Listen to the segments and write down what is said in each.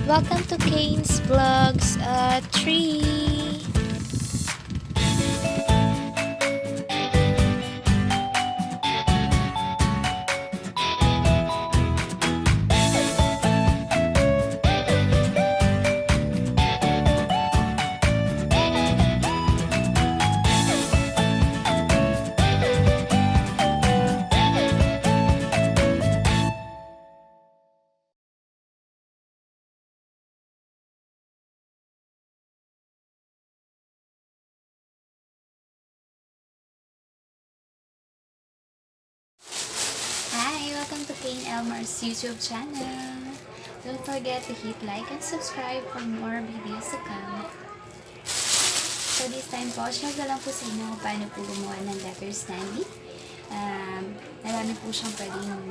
Welcome to Kane's Vlogs 3. Hi! Welcome to Kane Elmer's YouTube channel. Don't forget to hit like and subscribe for more videos to come. So this time po, share ko lang po sa inyo kung paano po gumawa ng letter standee. Marami po siyang pwedeng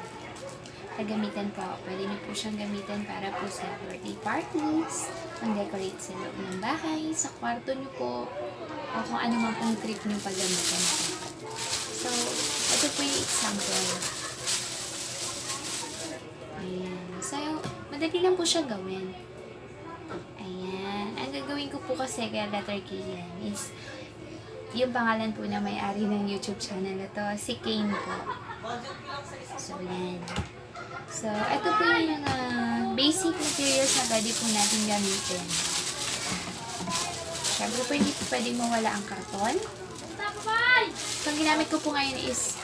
gamitan po. Pwede niyo po siyang gamitin para po sa birthday parties, pang-decorate sa loob ng bahay, sa kwarto niyo po, o kung ano man pong trip niyo paggamitan. So, ito po yung example. Ayan. So, madali lang po siya gawin. Ayan. Ang gagawin ko po kasi kaya letter K yan is yung pangalan po na may-ari ng YouTube channel na to, si Kane po. So, yan. So, ito po yung mga basic materials na pwede po natin gamitin. Siyempre po hindi po pwedeng mawala ang karton. So, ang ginamit ko po ngayon is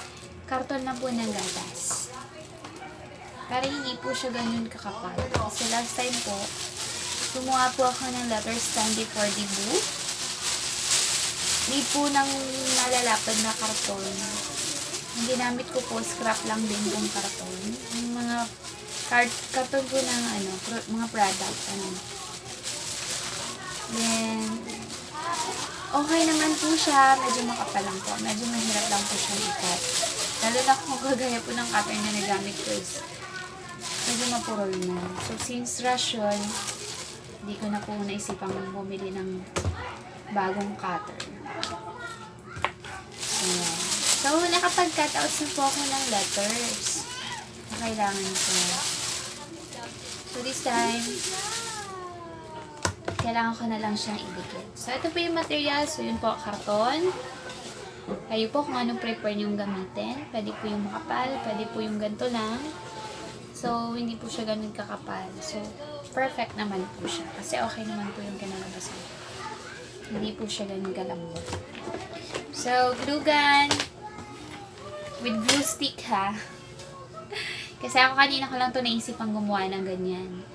karton lang po ng gatas. Para hindi po siya ganun kakapal. Kasi last time po, gumawa po ako ng letter standee for the boo. Hindi po ng nalalapad na karton. Ang ginamit ko po, scrap lang din yung karton. Yung mga karton po ng mga product. Then, okay naman po siya. Medyo makapal lang po. Medyo mahirap lang po siya ikat. Lalo na kung gagaya po ng cutter na nagamit ko is medyo mapurol na. So, since rush yun, hindi ko na po naisipang bumili ng bagong cutter. Ayan. So, nakapag-cutouts na po ako ng letters na kailangan ko. So, this time, kailangan ko na lang siyang idikit. So, ito po yung material. So, yun po, karton. Kayo po kung anong prefer niyong gamitin. Pwede po yung makapal, pwede po yung ganito lang. So, hindi po siya ganun kakapal. So, perfect naman po siya. Kasi okay naman po yung kinalabasan. Hindi po siya ganun kalambot. So, glue gun. With glue stick ha. Kasi ako kanina ko lang to naisipang gumawa ng ganyan.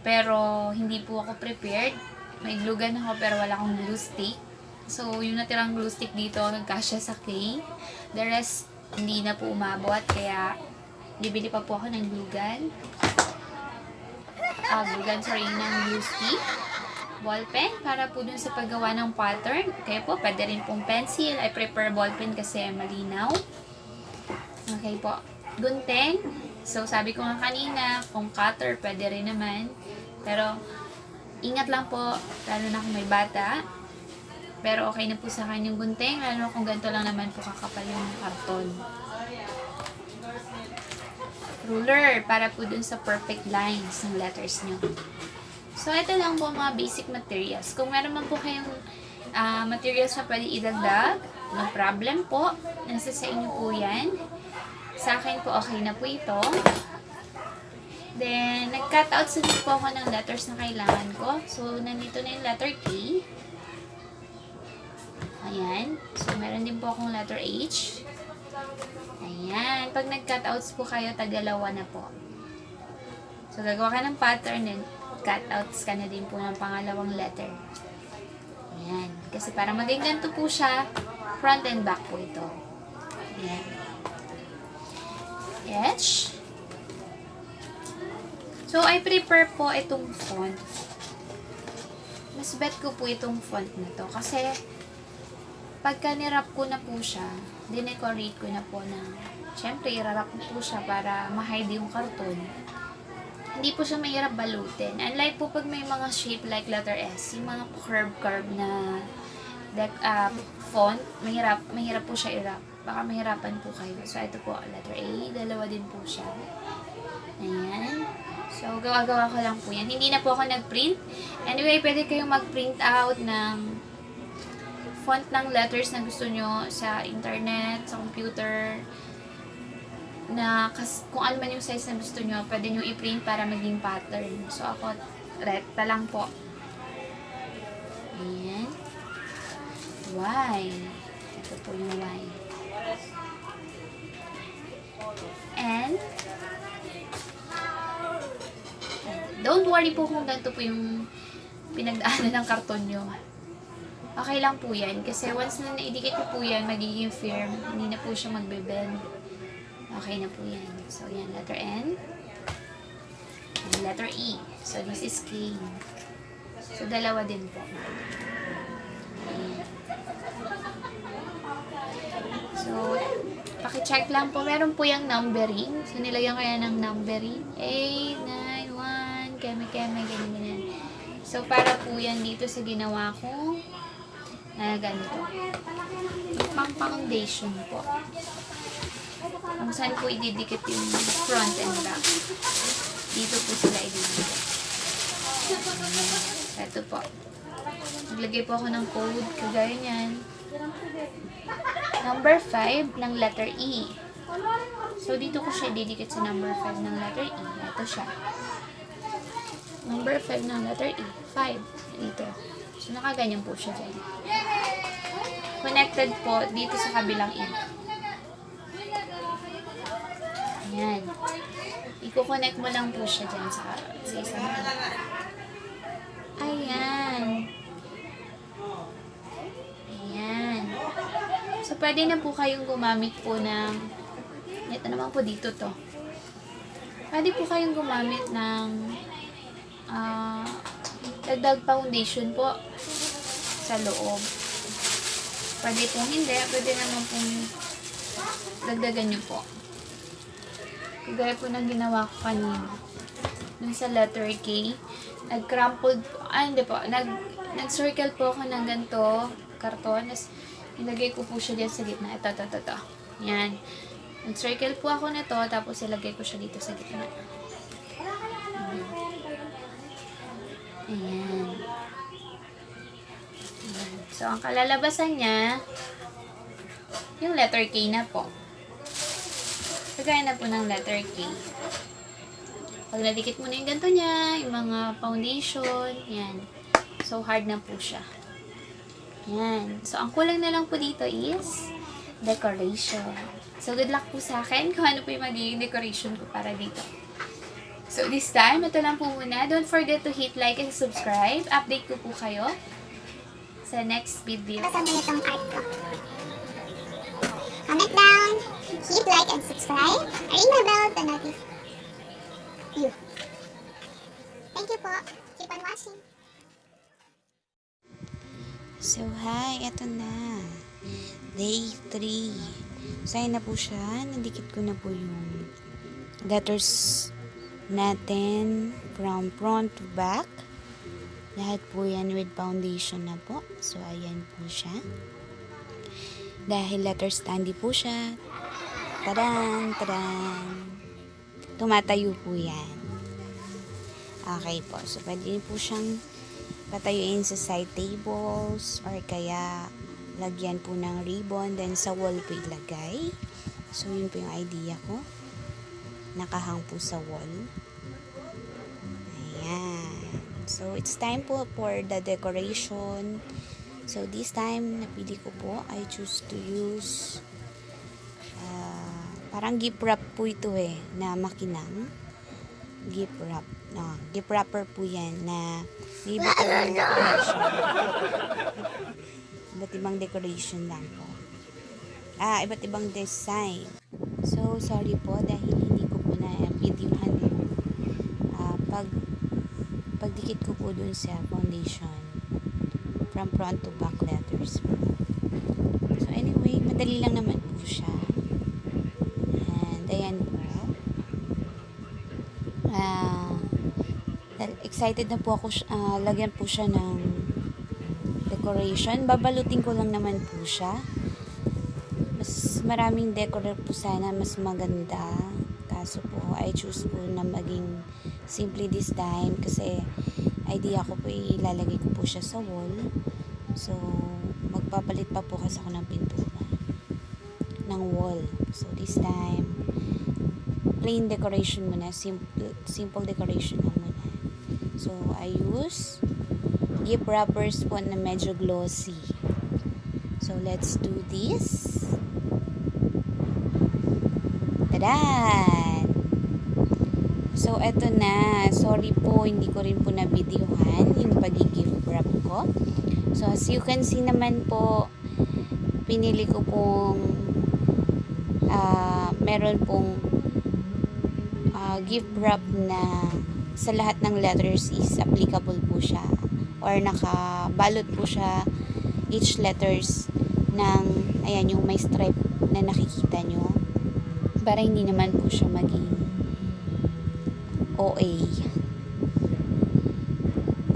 Pero, hindi po ako prepared. May glue gun ako pero wala akong glue stick. So, yung natirang glue stick dito, nagkasya sa K. The rest, hindi na po umabot. Kaya, bibili pa po ako ng glue gun. Ng glue stick. Ball pen, para po dun sa paggawa ng pattern. Kaya po, pwede rin pong pencil. I prefer ball pen kasi malinaw. Okay po. Gunting. So, sabi ko nga kanina, kung cutter, pwede rin naman. Pero, ingat lang po, lalo na kung may bata. Pero, okay na po sa akin yung gunting, lalo na kung ganito lang naman po kakapal yung karton. Ruler, para po dun sa perfect lines ng letters nyo. So, ito lang po mga basic materials. Kung meron man po kayong materials na pwede idagdag, no problem po. Nasa sa inyo po yan. Sa akin po, okay na po ito. Then, nag-cutout sa po ako ng letters na kailangan ko. So, nandito na yung letter K. Ayan. So, meron din po akong letter H. Ayan. Pag nag-cutouts po kayo, tag-dalawa na po. So, gagawa ka ng pattern, then cutouts ka na din po ng pangalawang letter. Ayan. Kasi para maging ganito po siya, front and back po ito. Ayan. H. So, I prefer po itong font. Mas bet ko po itong font na to. Kasi, pagka nirap ko na po siya, dinecorate ko na po na, syempre, irarap ko po siya para ma-hide yung karton. Hindi po siya mahirap balutin. Unlike po pag may mga shape like letter S, yung mga curve na font, mahirap po siya i-wrap. Baka mahirapan po kayo. So, ito po, letter A. Dalawa din po siya. Ayan. So, gawa-gawa ko lang po yan. Hindi na po ako nag-print. Anyway, pwede kayong mag-print out ng font ng letters na gusto nyo sa internet, sa computer, na kung ano man yung size na gusto nyo, pwede nyo i-print para maging pattern. So, ako, recta lang po. Ayan. Y. Ito po yung Y. And, don't worry po kung ganito po yung pinagdaanan ng karton nyo. Okay lang po yan. Kasi once na naidikit ko po yan, magiging firm. Hindi na po siya magbe-bend. Okay na po yan. So, yan. Letter N. And letter E. So, this is K. So, dalawa din po. Ayan. So, paki-check lang po. Meron po yung numbering. So, nilagyan ko yan ng numbering. 8, 9, 1, keme, ganyan. So, para po yan dito sa ginawa ko na ganito. Pang-foundation po. Kung saan po ididikit yung front and back. Dito po sila ididikit. Ito po. Naglagay po ako ng code. Kagaya niyan. Number 5 ng letter E. So, dito ko siya ididikit sa number 5 ng letter E. Ito siya. Number 5 ng letter E. 5. Dito. So, nakaganyan po siya dyan. Connected po dito sa kabilang E. Ayan. I-connect mo lang po siya dyan sa isang E. Ayan. Ayan. So, pwede na po kayong gumamit po ng ito naman po dito to. Pwede po kayong gumamit ng dagdag foundation po sa loob. Pwede pong hindi. Pwede naman pong dagdagan nyo po. Kagaya po ng ginawa ko kanina. Dun sa letter K, nag-crumpled po. Hindi po. Nag-circle po ako ng ganito, karton. Tapos, ilagay ko po siya dyan sa gitna. Ito. Yan. Nag-circle po ako na to, tapos ilagay ko siya dito sa gitna. Ayan. So, ang kalalabasan niya, yung letter K na po. Kagaya na po ng letter K. Pag nadikit mo na yung ganito niya, yung mga foundation, yan. So, hard na po siya. Yan. So, ang kulang na lang po dito is decoration. So, good luck po sa akin kung ano po yung magiging decoration ko para dito. So, this time, ito lang po muna. Don't forget to hit like and subscribe. Update ko po kayo sa next video. Basta mo itong art ko. Comment down, hit like and subscribe, ring the bell to notify you. Thank you po. Keep on watching. So, hi, eto na. Day 3. So, ayun na po siya. Nandikit ko na po yung letters natin from front to back. Lahat po yan with foundation na po. So, ayan po siya. Dahil letter standee po siya. Tadan! Tumatayo po yan. Okay po. So, pwede po siyang patayuin sa side tables or kaya lagyan po ng ribbon, then sa wall po ilagay. So, yun po yung idea ko. Nakahang po sa wall. Ayan. So, it's time po for the decoration. So, this time, napili ko po, I choose to use parang gift wrap po ito na makinang. Gift wrap. No, gift wrapper po yan na may iba't ibang decoration. Iba't ibang decoration lang po. Iba't ibang design. So, sorry po dahil hindi ko po na videohan yung pagdikit ko po dun sa foundation from front to back letters po. So, anyway, madali lang naman po siya. And, ayan po. Excited na po ako, lagyan po siya ng decoration. Babalutin ko lang naman po siya. Mas maraming decor po sana, mas maganda. Kaso po, I choose po na maging simply this time kasi idea ko po ilalagay ko po siya sa wall. So, magpapalit pa po kasi ako ng pintura ng wall. So, this time, plain decoration muna. Simple decoration lang muna. So, I use gift wrappers po na medyo glossy. So, let's do this. Tadan! So, eto na. Sorry po, hindi ko rin po na-videohan yung pag-gift wrap ko. So, as you can see naman po, pinili ko pong meron pong gift wrap na sa lahat ng letters is applicable po siya. Or nakabalot po siya each letters ng, ayan, yung may stripe na nakikita nyo. Para hindi naman po siya maging OA.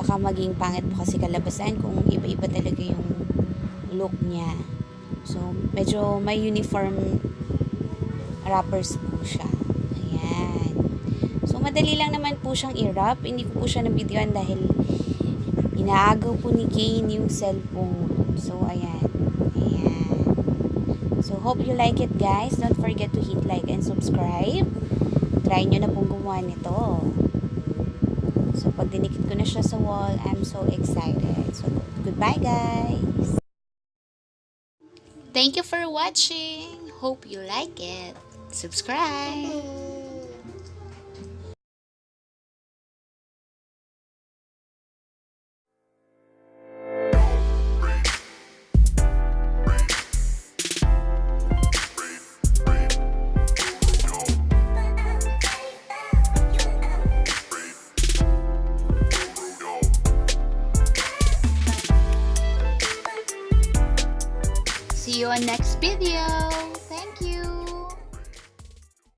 Baka maging pangit po kasi kalabasan kung iba-iba talaga yung look niya. So, medyo may uniform wrappers po siya. Ayan. So, madali lang naman po siyang i-wrap. Hindi ko po siya na-videoan dahil inaagaw po ni Kane yung cellphone. So, ayan. Ayan. So, hope you like it, guys. Don't forget to hit like and subscribe. Try nyo na pong gumawa nito. So, pag dinikit ko na siya sa wall, I'm so excited. So, goodbye, guys! Thank you for watching. Hope you like it. Subscribe! See you on next video.